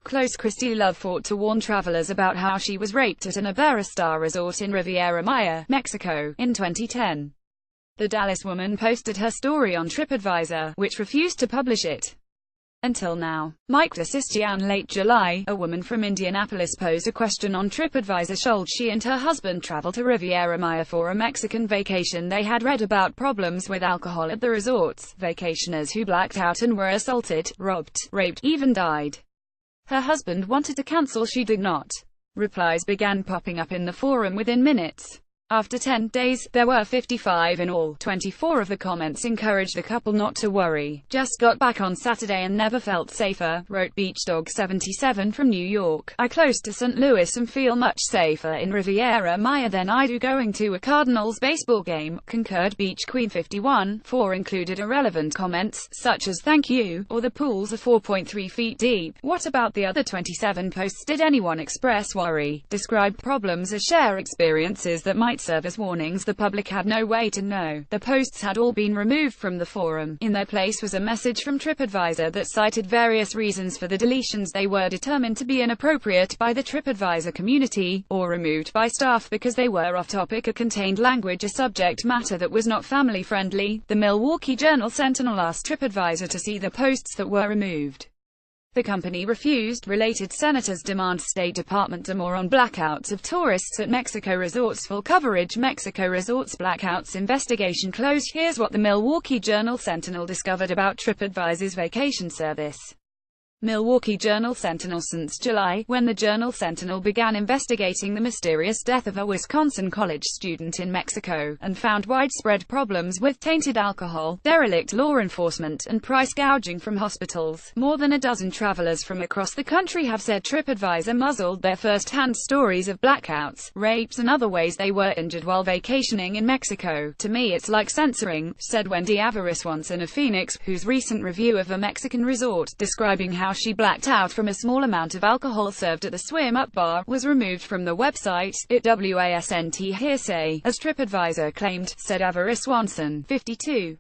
Close Christy Love fought to warn travelers about how she was raped at an Iberostar resort in Riviera Maya, Mexico, in 2010. The Dallas woman posted her story on Tripadvisor, which refused to publish it until now. Mike DeSistian. Late July, a woman from Indianapolis posed a question on Tripadvisor. She and her husband traveled to Riviera Maya for a Mexican vacation. They had read about problems with alcohol at the resorts, vacationers who blacked out and were assaulted, robbed, raped, even died. Her husband wanted to cancel, she did not. Replies began popping up in the forum within minutes. After 10 days, there were 55 in all. 24 of the comments encouraged the couple not to worry. Just got back on Saturday and never felt safer, wrote BeachDog77 from New York. I close to St. Louis and feel much safer in Riviera Maya than I do going to a Cardinals baseball game, concurred Beach Queen 51. 4 included irrelevant comments, such as thank you, or the pools are 4.3 feet deep. What about the other 27 posts? Did anyone express worry, describe problems, or share experiences that might serve as warnings? The public had no way to know. The posts had all been removed from the forum. In their place was a message from Tripadvisor that cited various reasons for the deletions. They were determined to be inappropriate by the Tripadvisor community, or removed by staff because they were off-topic or contained language or subject matter that was not family-friendly. The Milwaukee Journal-Sentinel asked Tripadvisor to see the posts that were removed. The company refused. Related senators demand State Department do more on blackouts of tourists at Mexico resorts. Full coverage. Mexico resorts blackouts investigation closed. Here's what the Milwaukee Journal-Sentinel discovered about Tripadvisor's vacation service. Milwaukee Journal-Sentinel. Since July, when the Journal-Sentinel began investigating the mysterious death of a Wisconsin college student in Mexico, and found widespread problems with tainted alcohol, derelict law enforcement, and price gouging from hospitals, more than a dozen travelers from across the country have said Tripadvisor muzzled their first-hand stories of blackouts, rapes and other ways they were injured while vacationing in Mexico. To me it's like censoring, said Wendy Avariswanson of Phoenix, whose recent review of a Mexican resort, describing how she blacked out from a small amount of alcohol served at the swim-up bar, was removed from the website. It wasn't hearsay, as Tripadvisor claimed, said Avariswanson, 52.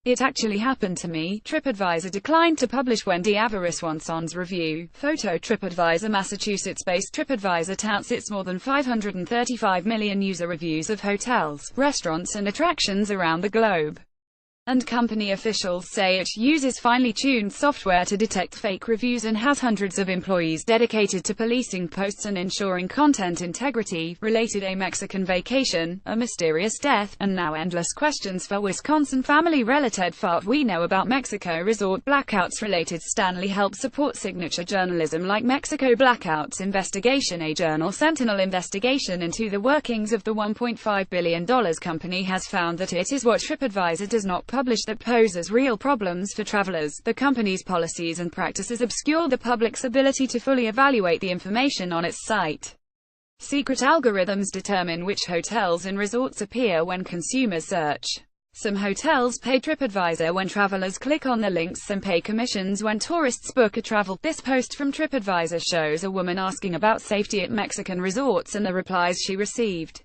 It actually happened to me. Tripadvisor declined to publish Wendy Avariswanson's review. Photo. Tripadvisor. Massachusetts-based Tripadvisor touts its more than 535 million user reviews of hotels, restaurants and attractions around the globe. And company officials say it uses finely tuned software to detect fake reviews and has hundreds of employees dedicated to policing posts and ensuring content integrity. Related. A Mexican vacation, a mysterious death, and now endless questions for Wisconsin family related. What we know about Mexico resort blackouts. Related. Stanley helped support signature journalism like Mexico Blackouts Investigation. A Journal-Sentinel investigation into the workings of the $1.5 billion company has found that it is what Tripadvisor does not publish that poses real problems for travelers. The company's policies and practices obscure the public's ability to fully evaluate the information on its site. Secret algorithms determine which hotels and resorts appear when consumers search. Some hotels pay Tripadvisor when travelers click on the links and pay commissions when tourists book a travel. This post from Tripadvisor shows a woman asking about safety at Mexican resorts and the replies she received.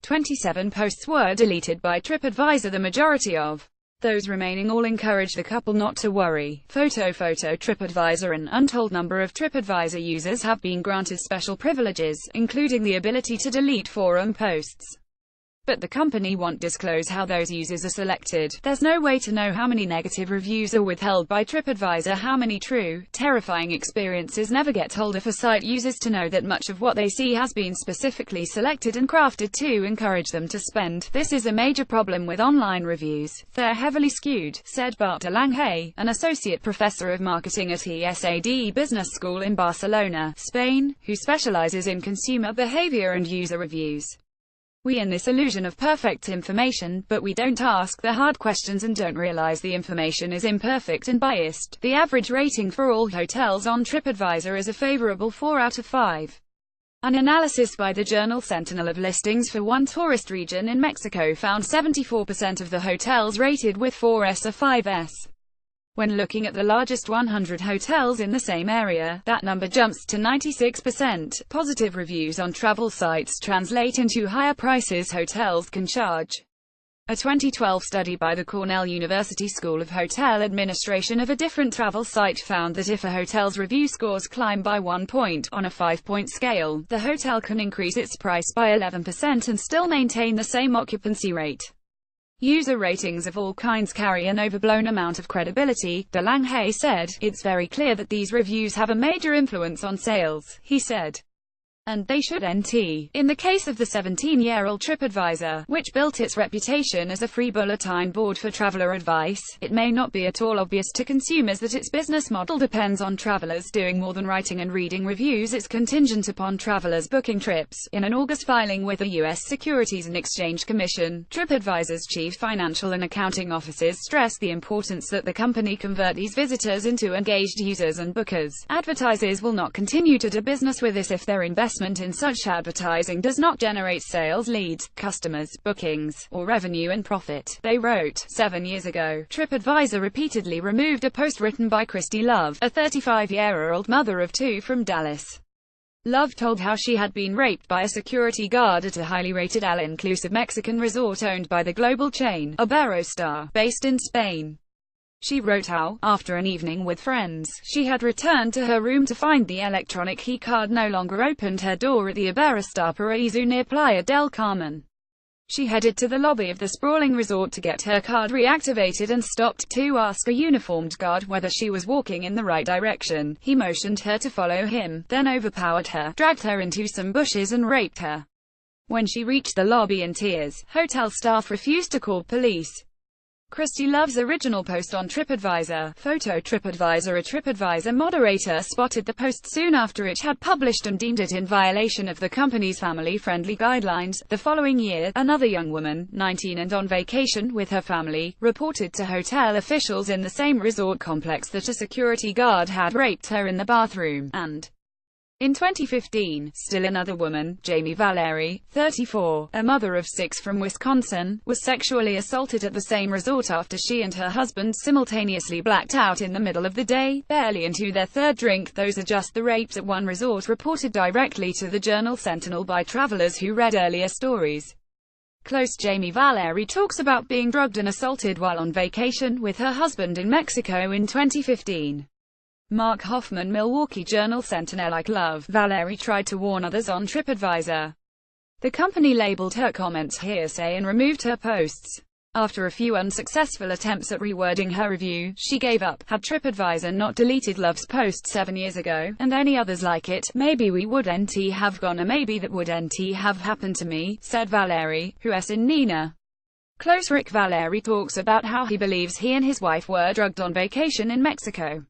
27 posts were deleted by Tripadvisor. The majority of those remaining all encourage the couple not to worry. Photo. Tripadvisor. An untold number of Tripadvisor users have been granted special privileges, including the ability to delete forum posts. But the company won't disclose how those users are selected. There's no way to know how many negative reviews are withheld by Tripadvisor, how many true, terrifying experiences never get told. If a site uses to know that much of what they see has been specifically selected and crafted to encourage them to spend. This is a major problem with online reviews. They're heavily skewed, said Bart de Lange, an associate professor of marketing at ESAD Business School in Barcelona, Spain, who specializes in consumer behavior and user reviews. We in this illusion of perfect information, but we don't ask the hard questions and don't realize the information is imperfect and biased. The average rating for all hotels on Tripadvisor is a favorable 4 out of 5. An analysis by the Journal-Sentinel of listings for one tourist region in Mexico found 74% of the hotels rated with 4S or 5S. When looking at the largest 100 hotels in the same area, that number jumps to 96%. Positive reviews on travel sites translate into higher prices hotels can charge. A 2012 study by the Cornell University School of Hotel Administration of a different travel site found that if a hotel's review scores climb by 1 point on a 5-point scale, the hotel can increase its price by 11% and still maintain the same occupancy rate. User ratings of all kinds carry an overblown amount of credibility, De Lange said. It's very clear that these reviews have a major influence on sales, he said. And they should NT. In the case of the 17-year-old Tripadvisor, which built its reputation as a free bulletin board for traveler advice, it may not be at all obvious to consumers that its business model depends on travelers doing more than writing and reading reviews. It's contingent upon travelers booking trips. In an August filing with the U.S. Securities and Exchange Commission, Tripadvisor's chief financial and accounting officers stressed the importance that the company convert these visitors into engaged users and bookers. Advertisers will not continue to do business with this if their investment in such advertising does not generate sales, leads, customers, bookings, or revenue and profit, they wrote. 7 years ago, Tripadvisor repeatedly removed a post written by Christy Love, a 35-year-old mother of 2 from Dallas. Love told how she had been raped by a security guard at a highly rated all-inclusive Mexican resort owned by the global chain, Iberostar, based in Spain. She wrote how, after an evening with friends, she had returned to her room to find the electronic key card no longer opened her door at the Iberostar Paraíso near Playa del Carmen. She headed to the lobby of the sprawling resort to get her card reactivated and stopped to ask a uniformed guard whether she was walking in the right direction. He motioned her to follow him, then overpowered her, dragged her into some bushes and raped her. When she reached the lobby in tears, hotel staff refused to call police. Christy Love's original post on Tripadvisor, photo Tripadvisor. A Tripadvisor moderator spotted the post soon after it had published and deemed it in violation of the company's family-friendly guidelines. The following year, another young woman, 19 and on vacation with her family, reported to hotel officials in the same resort complex that a security guard had raped her in the bathroom, and in 2015, still another woman, Jamie Valeri, 34, a mother of 6 from Wisconsin, was sexually assaulted at the same resort after she and her husband simultaneously blacked out in the middle of the day, barely into their third drink. Those are just the rapes at one resort, reported directly to the Journal-Sentinel by travelers who read earlier stories. Close Jamie Valeri talks about being drugged and assaulted while on vacation with her husband in Mexico in 2015. Mark Hoffman, Milwaukee Journal-Sentinel. Like Love, Valeri tried to warn others on Tripadvisor. The company labeled her comments hearsay and removed her posts. After a few unsuccessful attempts at rewording her review, she gave up. Had Tripadvisor not deleted Love's post 7 years ago, and any others like it, maybe we would NT have gone, or maybe that would NT have happened to me, said Valeri, who's in Nina. Close Rick Valeri talks about how he believes he and his wife were drugged on vacation in Mexico.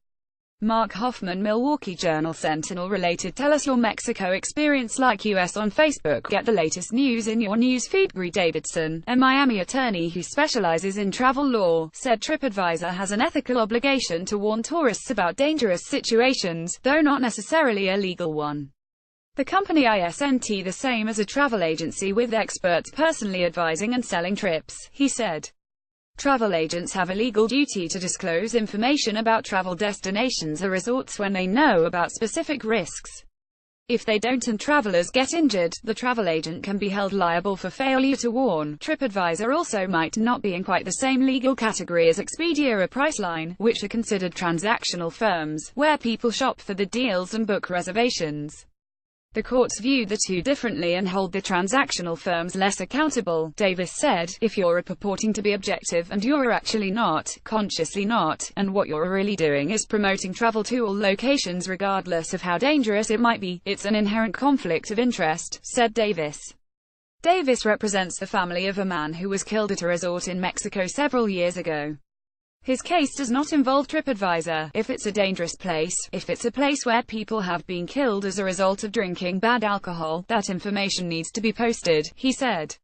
Mark Hoffman, Milwaukee Journal-Sentinel related. Tell us your Mexico experience like us on Facebook. Get the latest news in your newsfeed. Bree Davidson, a Miami attorney who specializes in travel law, said Tripadvisor has an ethical obligation to warn tourists about dangerous situations, though not necessarily a legal one. The company isn't the same as a travel agency with experts personally advising and selling trips, he said. Travel agents have a legal duty to disclose information about travel destinations or resorts when they know about specific risks. If they don't and travelers get injured, the travel agent can be held liable for failure to warn. Tripadvisor also might not be in quite the same legal category as Expedia or Priceline, which are considered transactional firms, where people shop for the deals and book reservations. The courts view the two differently and hold the transactional firms less accountable, Davis said. If you're purporting to be objective and you're actually not, consciously not, and what you're really doing is promoting travel to all locations regardless of how dangerous it might be, it's an inherent conflict of interest, said Davis. Davis represents the family of a man who was killed at a resort in Mexico several years ago. His case does not involve Tripadvisor. If it's a dangerous place, if it's a place where people have been killed as a result of drinking bad alcohol, that information needs to be posted, he said.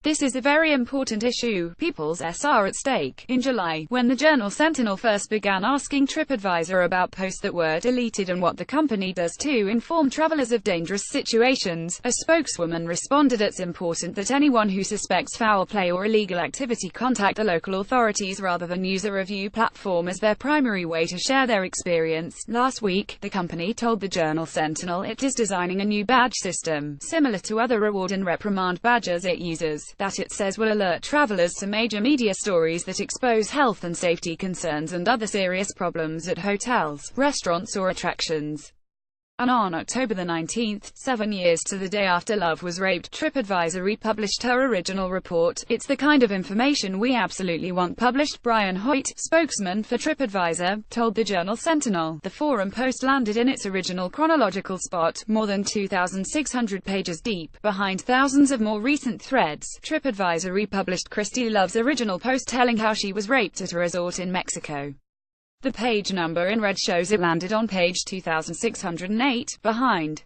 This is a very important issue. People's lives are at stake. In July, when the Journal-Sentinel first began asking Tripadvisor about posts that were deleted and what the company does to inform travelers of dangerous situations, a spokeswoman responded, "It's important that anyone who suspects foul play or illegal activity contact the local authorities rather than use a review platform as their primary way to share their experience." Last week, the company told the Journal-Sentinel it is designing a new badge system, similar to other reward and reprimand badges it uses. that it says will alert travelers to major media stories that expose health and safety concerns and other serious problems at hotels, restaurants or attractions. And on October the 19th, 7 years to the day after Love was raped, Tripadvisor republished her original report. It's the kind of information we absolutely want published, Brian Hoyt, spokesman for Tripadvisor, told the Journal Sentinel. The forum post landed in its original chronological spot, more than 2,600 pages deep, behind thousands of more recent threads. Tripadvisor republished Christy Love's original post telling how she was raped at a resort in Mexico. The page number in red shows it landed on page 2608, behind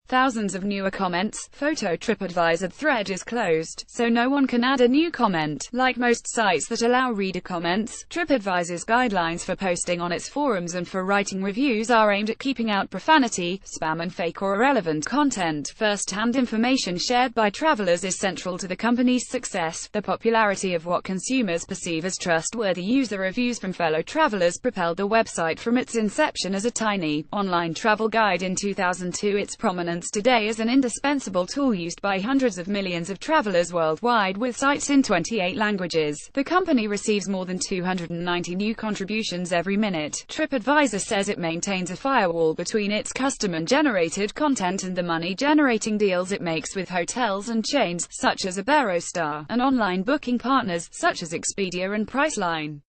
thousands of newer comments. Photo Tripadvisor thread is closed, so no one can add a new comment. Like most sites that allow reader comments, Tripadvisor's guidelines for posting on its forums and for writing reviews are aimed at keeping out profanity, spam and fake or irrelevant content. First-hand information shared by travelers is central to the company's success. The popularity of what consumers perceive as trustworthy user reviews from fellow travelers propelled the website from its inception as a tiny, online travel guide in 2002. Its prominence today is an indispensable tool used by hundreds of millions of travelers worldwide, with sites in 28 languages. The company receives more than 290 new contributions every minute. Tripadvisor says it maintains a firewall between its customer-generated content and the money-generating deals it makes with hotels and chains, such as Iberostar, and online booking partners, such as Expedia and Priceline.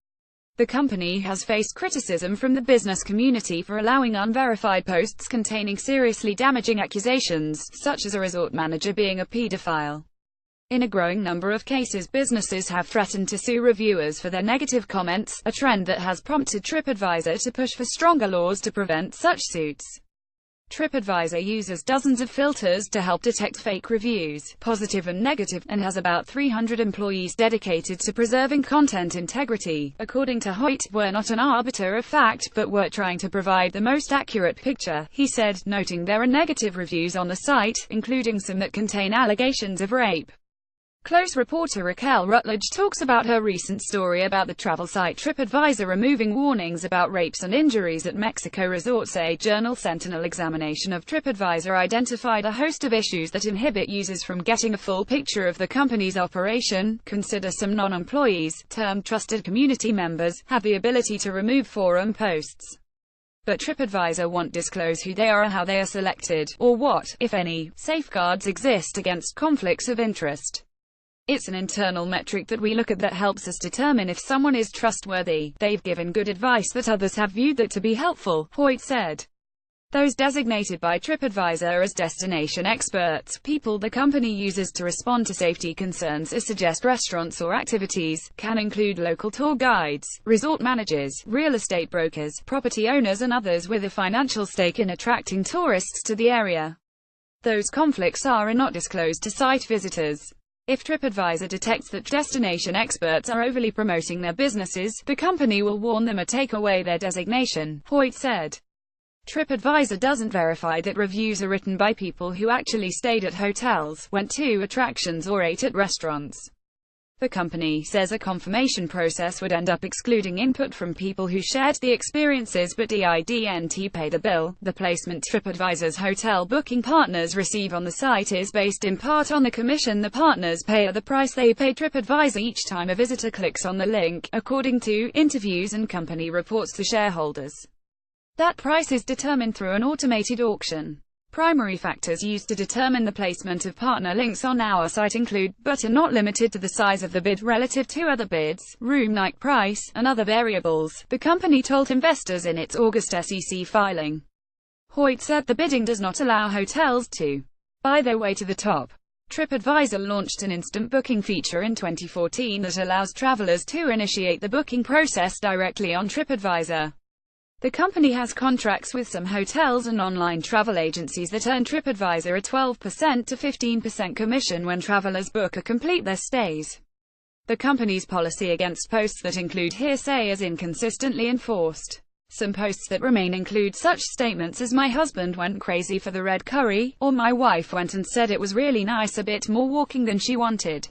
The company has faced criticism from the business community for allowing unverified posts containing seriously damaging accusations, such as a resort manager being a pedophile. In a growing number of cases, businesses have threatened to sue reviewers for their negative comments, a trend that has prompted Tripadvisor to push for stronger laws to prevent such suits. Tripadvisor uses dozens of filters to help detect fake reviews, positive and negative, and has about 300 employees dedicated to preserving content integrity. According to Hoyt, "We're not an arbiter of fact, but we're trying to provide the most accurate picture," he said, noting there are negative reviews on the site, including some that contain allegations of rape. Close reporter Raquel Rutledge talks about her recent story about the travel site Tripadvisor removing warnings about rapes and injuries at Mexico resorts. A Journal Sentinel examination of Tripadvisor identified a host of issues that inhibit users from getting a full picture of the company's operation. Consider some non-employees, termed trusted community members, have the ability to remove forum posts. But Tripadvisor won't disclose who they are or how they are selected, or what, if any, safeguards exist against conflicts of interest. It's an internal metric that we look at that helps us determine if someone is trustworthy. They've given good advice that others have viewed that to be helpful, Hoyt said. Those designated by Tripadvisor as destination experts, people the company uses to respond to safety concerns or suggest restaurants or activities, can include local tour guides, resort managers, real estate brokers, property owners and others with a financial stake in attracting tourists to the area. Those conflicts are not disclosed to site visitors. If Tripadvisor detects that destination experts are overly promoting their businesses, the company will warn them or take away their designation, Hoyt said. Tripadvisor doesn't verify that reviews are written by people who actually stayed at hotels, went to attractions or ate at restaurants. The company says a confirmation process would end up excluding input from people who shared the experiences but didn't pay the bill. The placement Tripadvisor's hotel booking partners receive on the site is based in part on the commission the partners pay or the price they pay Tripadvisor each time a visitor clicks on the link, according to interviews and company reports to shareholders. That price is determined through an automated auction. Primary factors used to determine the placement of partner links on our site include, but are not limited to, the size of the bid relative to other bids, room night price, and other variables, the company told investors in its August SEC filing. Hoyt said the bidding does not allow hotels to buy their way to the top. Tripadvisor launched an instant booking feature in 2014 that allows travelers to initiate the booking process directly on Tripadvisor. The company has contracts with some hotels and online travel agencies that earn Tripadvisor a 12% to 15% commission when travelers book or complete their stays. The company's policy against posts that include hearsay is inconsistently enforced. Some posts that remain include such statements as "My husband went crazy for the red curry," or "My wife went and said it was really nice, a bit more walking than she wanted."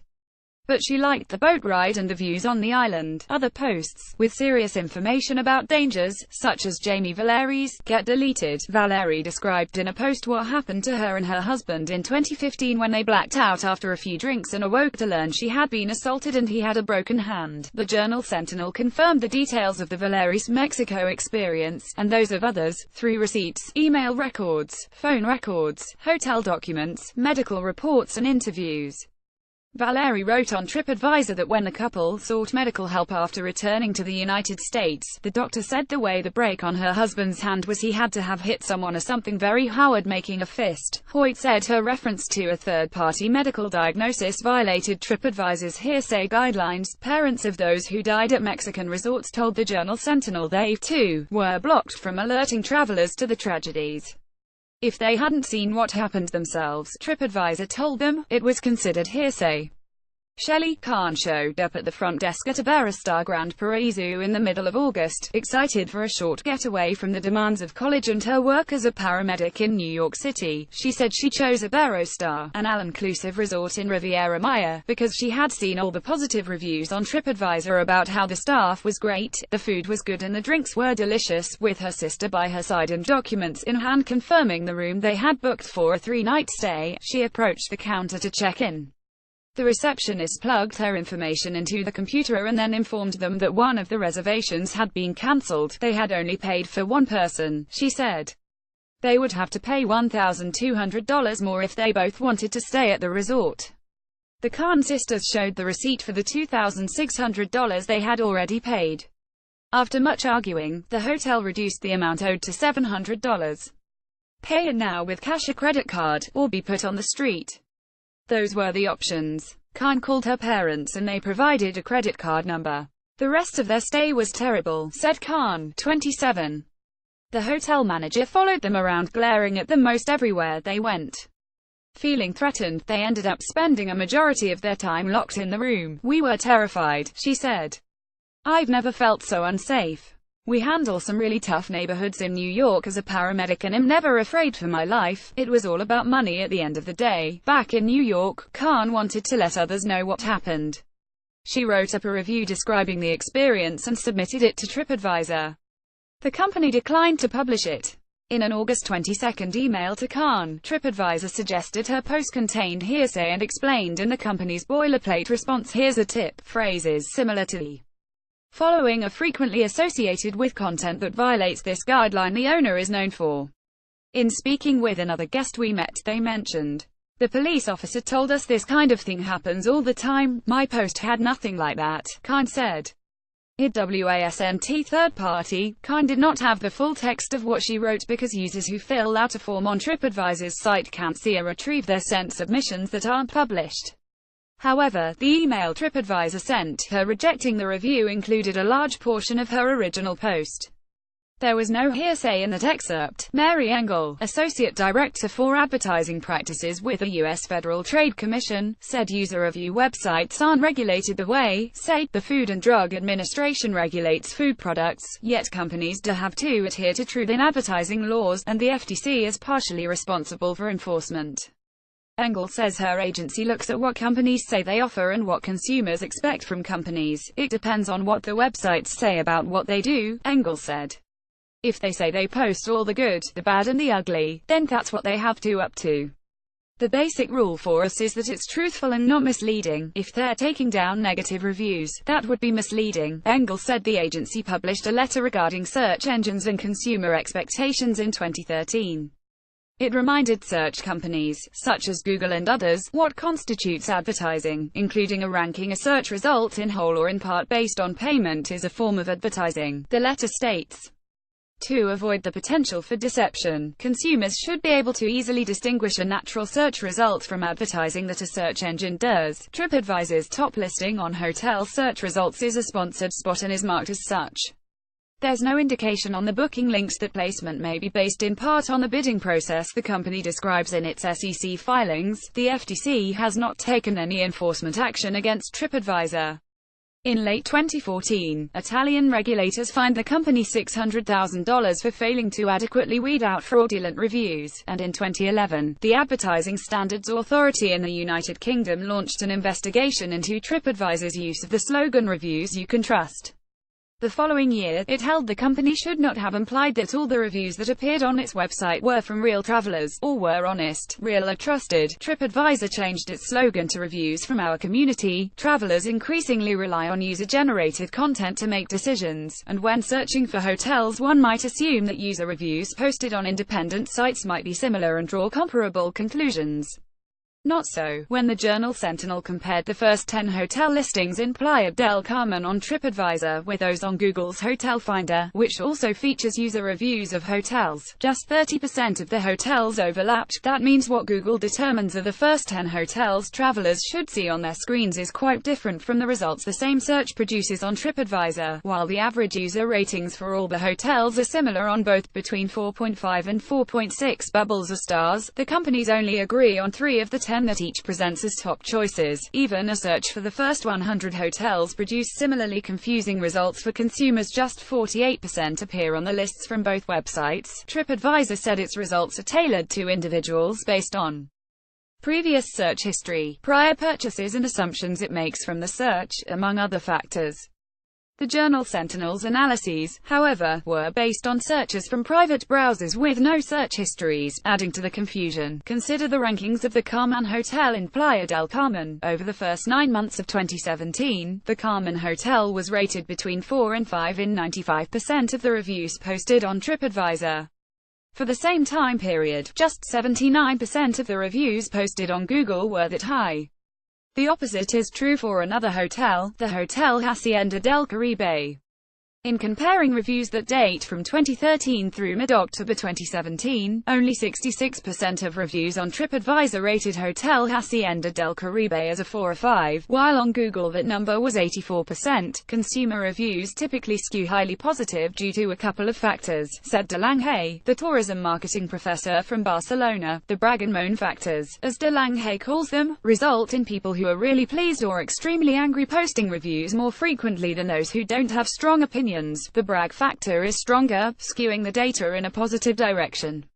but she liked the boat ride and the views on the island. Other posts, with serious information about dangers, such as Jamie Valeri's, get deleted. Valeri described in a post what happened to her and her husband in 2015 when they blacked out after a few drinks and awoke to learn she had been assaulted and he had a broken hand. The Journal-Sentinel confirmed the details of the Valeri's Mexico experience, and those of others, through receipts, email records, phone records, hotel documents, medical reports and interviews. Valeri wrote on Tripadvisor that when the couple sought medical help after returning to the United States, the doctor said the way the break on her husband's hand was he had to have hit someone or something very hard, making a fist. Hoyt said her reference to a third-party medical diagnosis violated Tripadvisor's hearsay guidelines. Parents of those who died at Mexican resorts told the Journal-Sentinel they, too, were blocked from alerting travelers to the tragedies. If they hadn't seen what happened themselves, Tripadvisor told them, it was considered hearsay. Shelley Khan showed up at the front desk at Iberostar Grand Paraíso in the middle of August, excited for a short getaway from the demands of college and her work as a paramedic in New York City. She said she chose Iberostar, an all-inclusive resort in Riviera Maya, because she had seen all the positive reviews on Tripadvisor about how the staff was great, the food was good and the drinks were delicious, with her sister by her side and documents in hand confirming the room they had booked for a 3-night stay. She approached the counter to check in. The receptionist plugged her information into the computer and then informed them that one of the reservations had been cancelled. They had only paid for one person, she said. They would have to pay $1,200 more if they both wanted to stay at the resort. The Khan sisters showed the receipt for the $2,600 they had already paid. After much arguing, the hotel reduced the amount owed to $700. Pay it now with cash or credit card, or be put on the street. Those were the options. Khan called her parents and they provided a credit card number. The rest of their stay was terrible, said Khan, 27. The hotel manager followed them around, glaring at them most everywhere they went. Feeling threatened, they ended up spending a majority of their time locked in the room. We were terrified, she said. I've never felt so unsafe. We handle some really tough neighborhoods in New York as a paramedic and am never afraid for my life. It was all about money at the end of the day. Back in New York, Khan wanted to let others know what happened. She wrote up a review describing the experience and submitted it to Tripadvisor. The company declined to publish it. In an August 22 email to Khan, Tripadvisor suggested her post contained hearsay and explained in the company's boilerplate response, "Here's a tip," phrases similar to the following are frequently associated with content that violates this guideline the owner is known for. In speaking with another guest we met, they mentioned, "The police officer told us this kind of thing happens all the time. My post had nothing like that," Khan said. It wasn't third party. Khan did not have the full text of what she wrote because users who fill out a form on Tripadvisor's site can't see or retrieve their sent submissions that aren't published. However, the email Tripadvisor sent her rejecting the review included a large portion of her original post. There was no hearsay in that excerpt. Mary Engel, Associate Director for Advertising Practices with the U.S. Federal Trade Commission, said user review websites aren't regulated the way, say, the Food and Drug Administration regulates food products, yet companies do have to adhere to truth in advertising laws, and the FTC is partially responsible for enforcement. Engel says her agency looks at what companies say they offer and what consumers expect from companies. It depends on what the websites say about what they do, Engel said. If they say they post all the good, the bad and the ugly, then that's what they have to up to. The basic rule for us is that it's truthful and not misleading. If they're taking down negative reviews, that would be misleading. Engel said the agency published a letter regarding search engines and consumer expectations in 2013. It reminded search companies, such as Google and others, what constitutes advertising, including a ranking a search result in whole or in part based on payment is a form of advertising, the letter states. To avoid the potential for deception, consumers should be able to easily distinguish a natural search result from advertising that a search engine does. Tripadvisor's top listing on hotel search results is a sponsored spot and is marked as such. There's no indication on the booking links that placement may be based in part on the bidding process the company describes in its SEC filings. The FTC has not taken any enforcement action against Tripadvisor. In late 2014, Italian regulators fined the company $600,000 for failing to adequately weed out fraudulent reviews, and in 2011, the Advertising Standards Authority in the United Kingdom launched an investigation into Tripadvisor's use of the slogan "Reviews You Can Trust." The following year, it held the company should not have implied that all the reviews that appeared on its website were from real travelers, or were honest, real or trusted. Tripadvisor changed its slogan to "Reviews from Our Community." Travelers increasingly rely on user-generated content to make decisions, and when searching for hotels, one might assume that user reviews posted on independent sites might be similar and draw comparable conclusions. Not so. When the Journal Sentinel compared the first 10 hotel listings in Playa del Carmen on Tripadvisor with those on Google's Hotel Finder, which also features user reviews of hotels, just 30% of the hotels overlapped. That means what Google determines are the first 10 hotels travelers should see on their screens is quite different from the results the same search produces on Tripadvisor, while the average user ratings for all the hotels are similar on both, between 4.5 and 4.6 bubbles or stars. The companies only agree on 3 of the 10 that each presents as top choices. Even a search for the first 100 hotels produced similarly confusing results for consumers. Just 48% appear on the lists from both websites. Tripadvisor said its results are tailored to individuals based on previous search history, prior purchases and assumptions it makes from the search, among other factors. The Journal Sentinel's analyses, however, were based on searches from private browsers with no search histories, adding to the confusion. Consider the rankings of the Carmen Hotel in Playa del Carmen. Over the first 9 months of 2017, the Carmen Hotel was rated between 4 and 5 in 95% of the reviews posted on Tripadvisor. For the same time period, just 79% of the reviews posted on Google were that high. The opposite is true for another hotel, the Hotel Hacienda del Caribe. In comparing reviews that date from 2013 through mid-October 2017, only 66% of reviews on Tripadvisor rated Hotel Hacienda del Caribe as a 4 or 5, while on Google that number was 84%. Consumer reviews typically skew highly positive due to a couple of factors, said De Lange, the tourism marketing professor from Barcelona. The brag and moan factors, as De Lange calls them, result in people who are really pleased or extremely angry posting reviews more frequently than those who don't have strong opinions. The brag factor is stronger, skewing the data in a positive direction.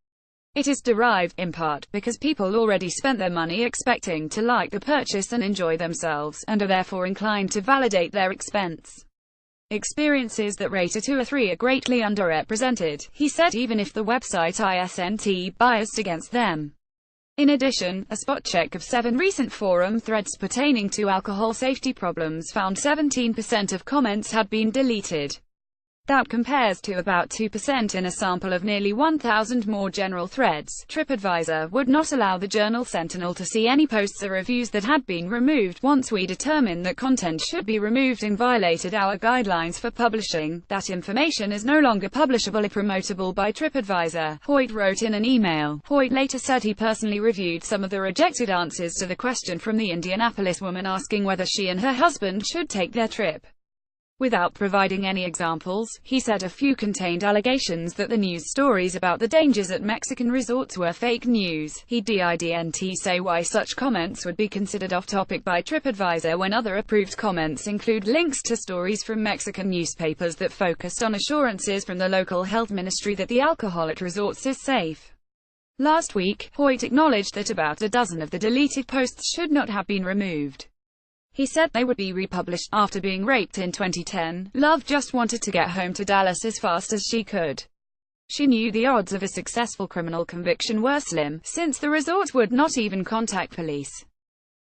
It is derived, in part, because people already spent their money expecting to like the purchase and enjoy themselves, and are therefore inclined to validate their expense. Experiences that rate a 2 or 3 are greatly underrepresented, he said, even if the website isn't biased against them. In addition, a spot check of 7 recent forum threads pertaining to alcohol safety problems found 17% of comments had been deleted. That compares to about 2% in a sample of nearly 1,000 more general threads. Tripadvisor would not allow the Journal Sentinel to see any posts or reviews that had been removed. Once we determined that content should be removed and violated our guidelines for publishing, that information is no longer publishable or promotable by Tripadvisor, Hoyt wrote in an email. Hoyt later said he personally reviewed some of the rejected answers to the question from the Indianapolis woman asking whether she and her husband should take their trip. Without providing any examples, he said a few contained allegations that the news stories about the dangers at Mexican resorts were fake news. He didn't say why such comments would be considered off-topic by Tripadvisor when other approved comments include links to stories from Mexican newspapers that focused on assurances from the local health ministry that the alcohol at resorts is safe. Last week, Hoyt acknowledged that about a dozen of the deleted posts should not have been removed. He said they would be republished. After being raped in 2010, Love just wanted to get home to Dallas as fast as she could. She knew the odds of a successful criminal conviction were slim, since the resort would not even contact police.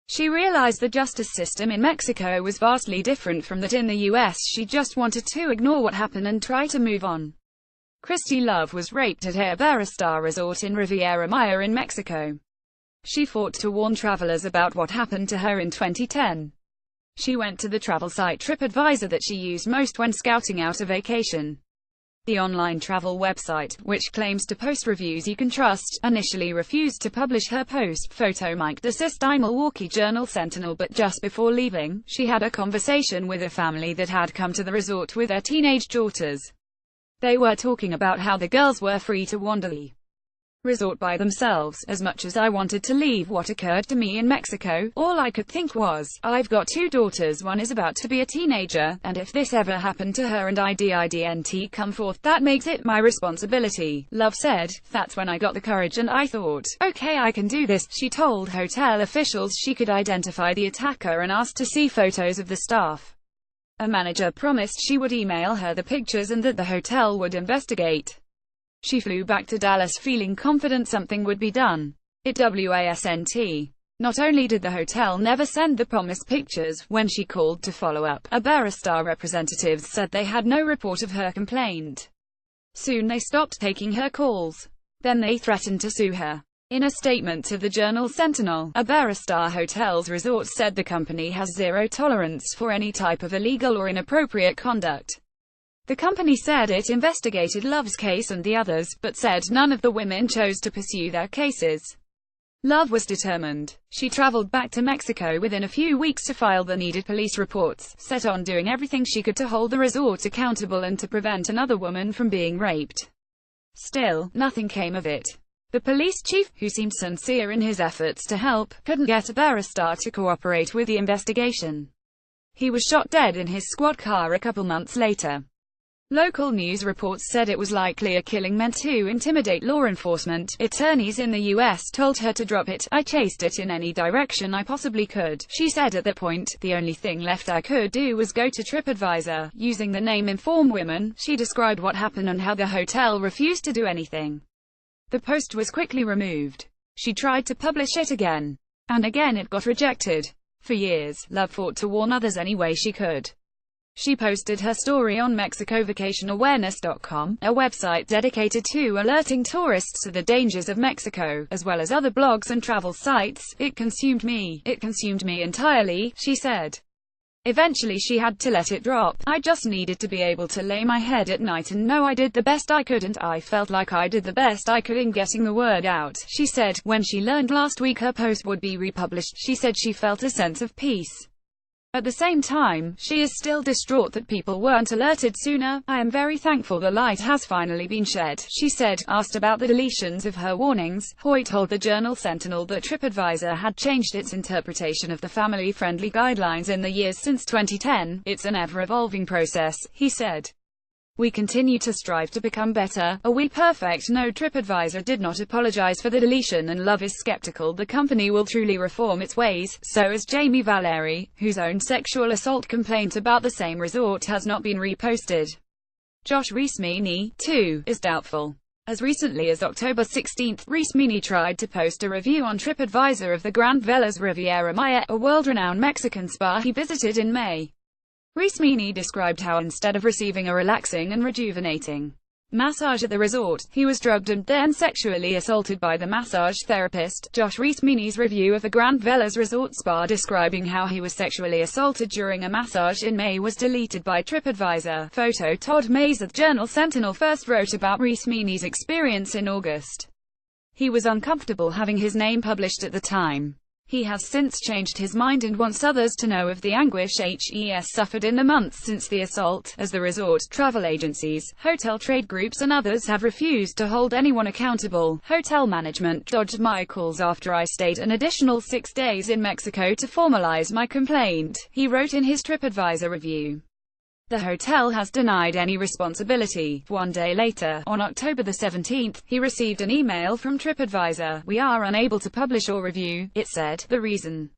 She realized the justice system in Mexico was vastly different from that in the US. She just wanted to ignore what happened and try to move on. Christy Love was raped at Iberostar Resort in Riviera Maya in Mexico. She fought to warn travelers about what happened to her in 2010. She went to the travel site Tripadvisor that she used most when scouting out a vacation. The online travel website, which claims to post reviews you can trust, initially refused to publish her post. Photo Mike desist Milwaukee Journal Sentinel. But just before leaving, she had a conversation with a family that had come to the resort with their teenage daughters. They were talking about how the girls were free to wander. resort by themselves. As much as I wanted to leave what occurred to me in Mexico, all I could think was, I've got 2 daughters, one is about to be a teenager, and if this ever happened to her and I didn't come forth, that makes it my responsibility. Love said, that's when I got the courage and I thought, okay, I can do this. She told hotel officials she could identify the attacker and asked to see photos of the staff. A manager promised she would email her the pictures and that the hotel would investigate. She flew back to Dallas feeling confident something would be done. It wasn't. Not only did the hotel never send the promised pictures, when she called to follow up, Iberostar representatives said they had no report of her complaint. Soon they stopped taking her calls. Then they threatened to sue her. In a statement to the Journal-Sentinel, Iberostar Hotels Resorts said the company has zero tolerance for any type of illegal or inappropriate conduct. The company said it investigated Love's case and the others, but said none of the women chose to pursue their cases. Love was determined. She traveled back to Mexico within a few weeks to file the needed police reports, set on doing everything she could to hold the resort accountable and to prevent another woman from being raped. Still, nothing came of it. The police chief, who seemed sincere in his efforts to help, couldn't get Iberostar to cooperate with the investigation. He was shot dead in his squad car a couple months later. Local news reports said it was likely a killing meant to intimidate law enforcement. Attorneys in the U.S. told her to drop it. I chased it in any direction I possibly could. She said at that point, the only thing left I could do was go to Tripadvisor. Using the name Inform Women, she described what happened and how the hotel refused to do anything. The post was quickly removed. She tried to publish it again. And again it got rejected. For years, Love fought to warn others any way she could. She posted her story on MexicoVacationAwareness.com, a website dedicated to alerting tourists to the dangers of Mexico, as well as other blogs and travel sites. It consumed me entirely, she said. Eventually she had to let it drop. I just needed to be able to lay my head at night and know I did the best I could, and I felt like I did the best I could in getting the word out, she said. When she learned last week her post would be republished, she said she felt a sense of peace. At the same time, she is still distraught that people weren't alerted sooner. I am very thankful the light has finally been shed, she said. Asked about the deletions of her warnings, Hoy told the Journal-Sentinel that Tripadvisor had changed its interpretation of the family-friendly guidelines in the years since 2010. It's an ever-evolving process, he said. We continue to strive to become better. Are we perfect? No. Tripadvisor did not apologize for the deletion, and Love is skeptical the company will truly reform its ways. So is Jamie Valeri, whose own sexual assault complaint about the same resort has not been reposted. Josh Rees-Meany, too, is doubtful. As recently as October 16, Rees-Meany tried to post a review on Tripadvisor of the Grand Velas Riviera Maya, a world-renowned Mexican spa he visited in May. Rees-Meany described how instead of receiving a relaxing and rejuvenating massage at the resort, he was drugged and then sexually assaulted by the massage therapist. Josh Rees-Meany's review of the Grand Velas Resort Spa describing how he was sexually assaulted during a massage in May was deleted by Tripadvisor. Photo Todd Mays of Journal-Sentinel first wrote about Rees-Meany's experience in August. He was uncomfortable having his name published at the time. He has since changed his mind and wants others to know of the anguish HES suffered in the months since the assault, as the resort, travel agencies, hotel trade groups and others have refused to hold anyone accountable. Hotel management dodged my calls after I stayed an additional 6 days in Mexico to formalize my complaint, he wrote in his Tripadvisor review. The hotel has denied any responsibility. 1 day later, on October the 17th, he received an email from Tripadvisor. We are unable to publish or review, it said. The reason?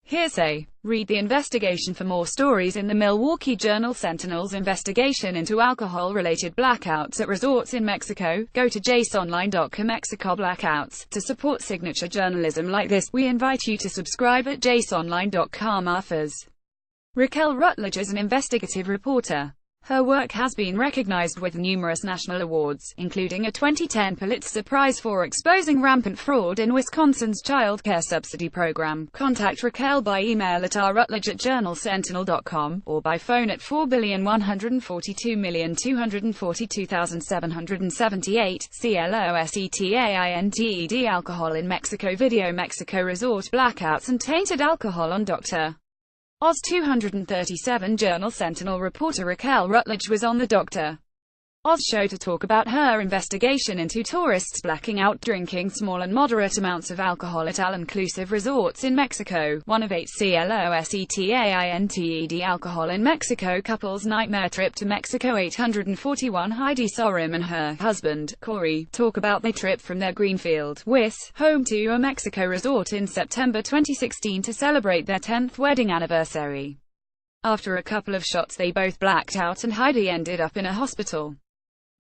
Hearsay. Read the investigation for more stories in the Milwaukee Journal-Sentinel's investigation into alcohol-related blackouts at resorts in Mexico. Go to jaceonline.com. Mexico blackouts. To support signature journalism like this, we invite you to subscribe at jaceonline.com. Offers. Raquel Rutledge is an investigative reporter. Her work has been recognized with numerous national awards, including a 2010 Pulitzer Prize for exposing rampant fraud in Wisconsin's child care subsidy program. Contact Raquel by email at rrutledge@journalsentinel.com, or by phone at 4,142,242,778, CLOSETAINTED. Alcohol in Mexico video. Mexico resort blackouts and tainted alcohol on Dr. Oz 237. Journal-Sentinel reporter Raquel Rutledge was on the Dr. Oz show to talk about her investigation into tourists blacking out drinking small and moderate amounts of alcohol at all-inclusive resorts in Mexico. One of 8 CLOSETAINTED alcohol in Mexico couple's nightmare trip to Mexico. 841 Heidi Sorum and her husband, Corey, talk about their trip from their Greenfield, Wis, home to a Mexico resort in September 2016 to celebrate their 10th wedding anniversary. After a couple of shots they both blacked out and Heidi ended up in a hospital.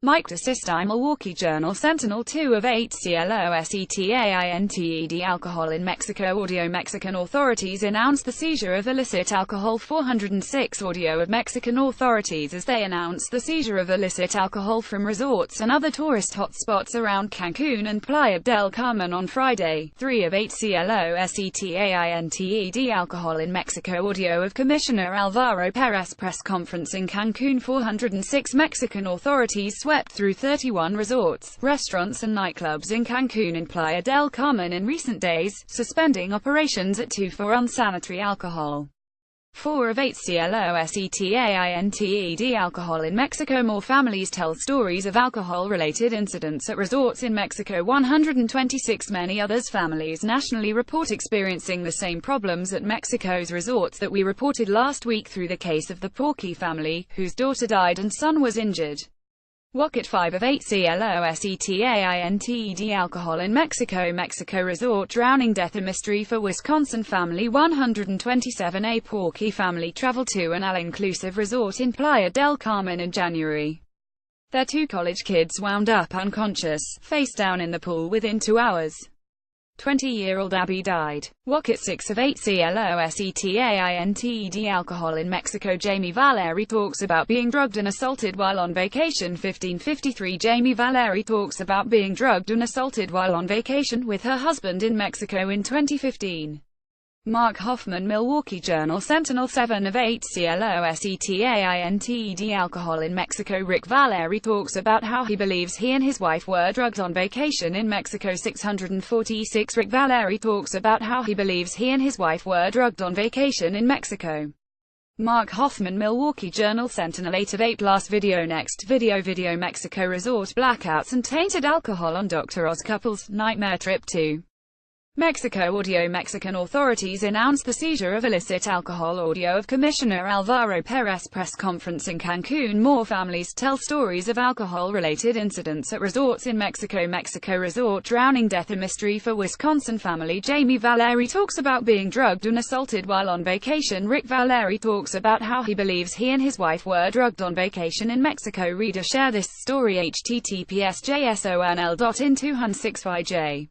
Mike DeSisti, Milwaukee Journal Sentinel. 2 of 8 CLOSETAINTED alcohol in Mexico audio. Mexican authorities announced the seizure of illicit alcohol. 406 audio of Mexican authorities as they announced the seizure of illicit alcohol from resorts and other tourist hotspots around Cancun and Playa del Carmen on Friday. 3 of 8 CLOSETAINTED alcohol in Mexico audio of Commissioner Alvaro Perez press conference in Cancun. 406 Mexican authorities swept through 31 resorts, restaurants and nightclubs in Cancun and Playa del Carmen in recent days, suspending operations at 2 for unsanitary alcohol. 4 of 8 CLOSETAINTED alcohol in Mexico. More families tell stories of alcohol-related incidents at resorts in Mexico. 126 many others families nationally report experiencing the same problems at Mexico's resorts that we reported last week through the case of the Porky family, whose daughter died and son was injured. Wocket. 5 of 8 CLOSETAINTED alcohol in Mexico. Mexico resort drowning death a mystery for Wisconsin family. 127 A Porky family traveled to an all-inclusive resort in Playa del Carmen in January. Their 2 college kids wound up unconscious, face down in the pool within 2 hours. 20-year-old Abby died. Wocket. 6 of 8 CLOSETAINTED alcohol in Mexico. Jamie Valeri talks about being drugged and assaulted while on vacation. 1553 Jamie Valeri talks about being drugged and assaulted while on vacation with her husband in Mexico in 2015. Mark Hoffman, Milwaukee Journal Sentinel. 7 of 8 CLOSETAINTED alcohol in Mexico. Rick Valeri talks about how he believes he and his wife were drugged on vacation in Mexico. 646 Rick Valeri talks about how he believes he and his wife were drugged on vacation in Mexico. Mark Hoffman, Milwaukee Journal Sentinel. 8 of 8 last video. Next video. Mexico resort blackouts and tainted alcohol on Dr. Oz couple's nightmare trip to Mexico audio. Mexican authorities announced the seizure of illicit alcohol audio of Commissioner Alvaro Perez press conference in Cancun. More families tell stories of alcohol-related incidents at resorts in Mexico. Mexico resort drowning death a mystery for Wisconsin family. Jamie Valeri talks about being drugged and assaulted while on vacation. Rick Valeri talks about how he believes he and his wife were drugged on vacation in Mexico. Reader share this story https://jsonl.in265j